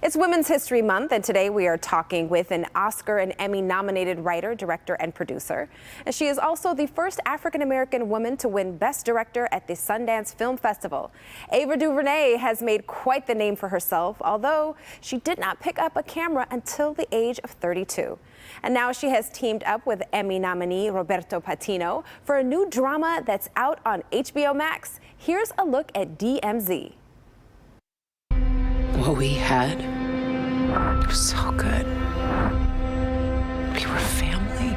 It's Women's History Month, and today we are talking with an Oscar and Emmy-nominated writer, director, and producer. And she is also the first African-American woman to win Best Director at the Sundance Film Festival. Ava Duvernay has made quite the name for herself, although she did not pick up a camera until the age of 32. And now she has teamed up with Emmy nominee Roberto Patino for a new drama that's out on HBO Max. Here's a look at DMZ. What we had, it was so good. We were family.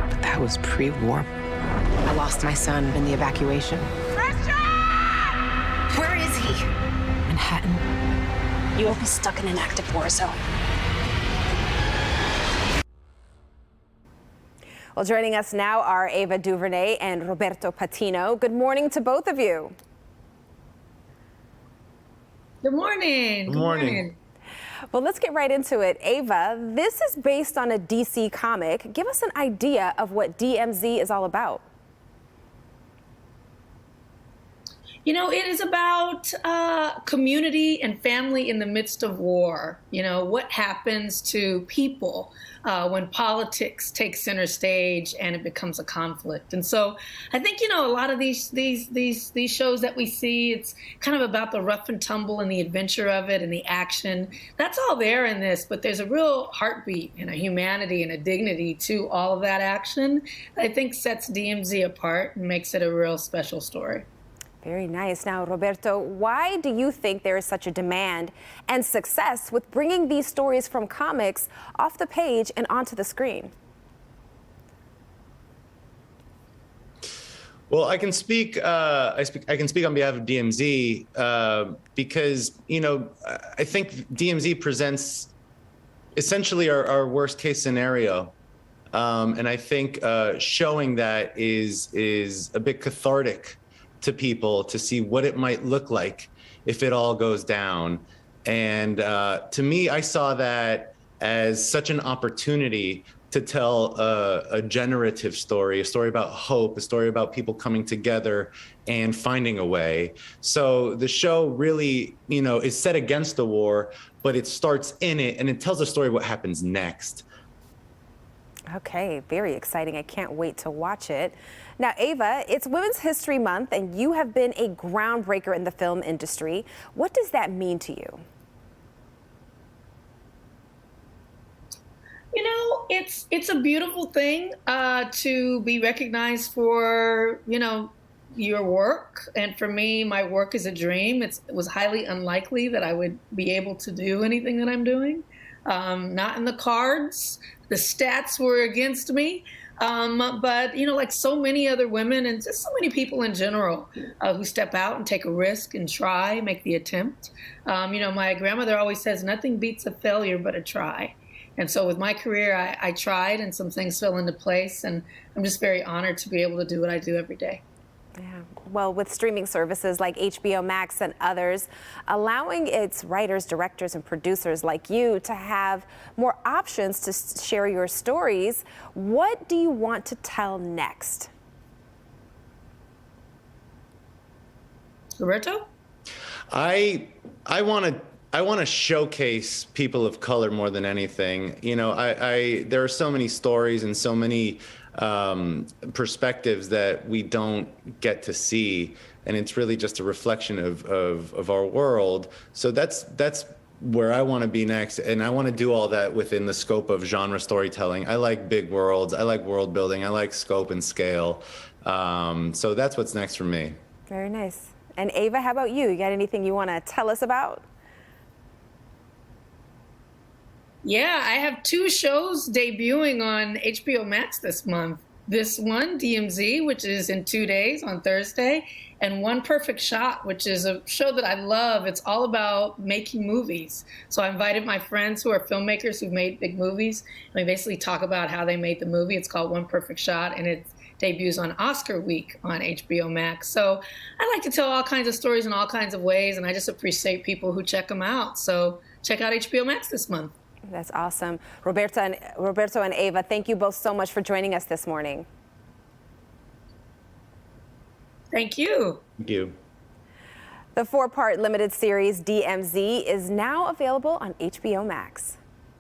But that was pre-war. I lost my son in the evacuation. Christian! Where is he? Manhattan. You will be stuck in an active war zone. Well, joining us now are Ava Duvernay and Roberto Patino. Good morning to both of you. Good morning. Good morning. Well, let's get right into it. Ava, this is based on a DC comic. Give us an idea of what DMZ is all about. You know, it is about community and family in the midst of war. You know, what happens to people when politics takes center stage and it becomes a conflict. And so I think, you know, a lot of these shows that we see, it's kind of about the rough and tumble and the adventure of it and the action. That's all there in this, but there's a real heartbeat and a humanity and a dignity to all of that action that I think sets DMZ apart and makes it a real special story. Very nice. Now, Roberto, why do you think there is such a demand and success with bringing these stories from comics off the page and onto the screen? Well, I can speak. I can speak on behalf of DMZ because, you know, I think DMZ presents essentially our worst case scenario, and I think showing that is a bit cathartic to people to see what it might look like if it all goes down. And to me, I saw that as such an opportunity to tell a generative story, a story about hope, a story about people coming together and finding a way. So the show really, you know, is set against the war, but it starts in it and it tells a story of what happens next. Okay, very exciting. I can't wait to watch it. Now, Ava, it's Women's History Month, and you have been a groundbreaker in the film industry. What does that mean to you? You know, it's a beautiful thing to be recognized for, you know, your work. And for me, my work is a dream. It was highly unlikely that I would be able to do anything that I'm doing. Not in the cards. The stats were against me. But, you know, like so many other women and just so many people in general who step out and take a risk and try, make the attempt. You know, my grandmother always says, nothing beats a failure but a try. And so with my career, I tried and some things fell into place. And I'm just very honored to be able to do what I do every day. Yeah. Well, with streaming services like HBO Max and others, allowing its writers, directors, and producers like you to have more options to share your stories, what do you want to tell next? Roberto? I want to showcase people of color more than anything. You know, there are so many stories and so many perspectives that we don't get to see, and it's really just a reflection of our world. So that's where I want to be next, and I want to do all that within the scope of genre storytelling. I like big worlds, I like world building, I like scope and scale. So that's what's next for me. Very nice. And Ava, how about you? You got anything you want to tell us about? Yeah, I have 2 shows debuting on HBO Max this month. This one, DMZ, which is in 2 days on Thursday, and One Perfect Shot, which is a show that I love. It's all about making movies. So I invited my friends who are filmmakers who've made big movies, and we basically talk about how they made the movie. It's called One Perfect Shot, and it debuts on Oscar week on HBO Max. So I like to tell all kinds of stories in all kinds of ways, and I just appreciate people who check them out. So check out HBO Max this month. That's awesome. Roberto and Ava, thank you both so much for joining us this morning. Thank you. Thank you. The 4-part limited series DMZ is now available on HBO Max.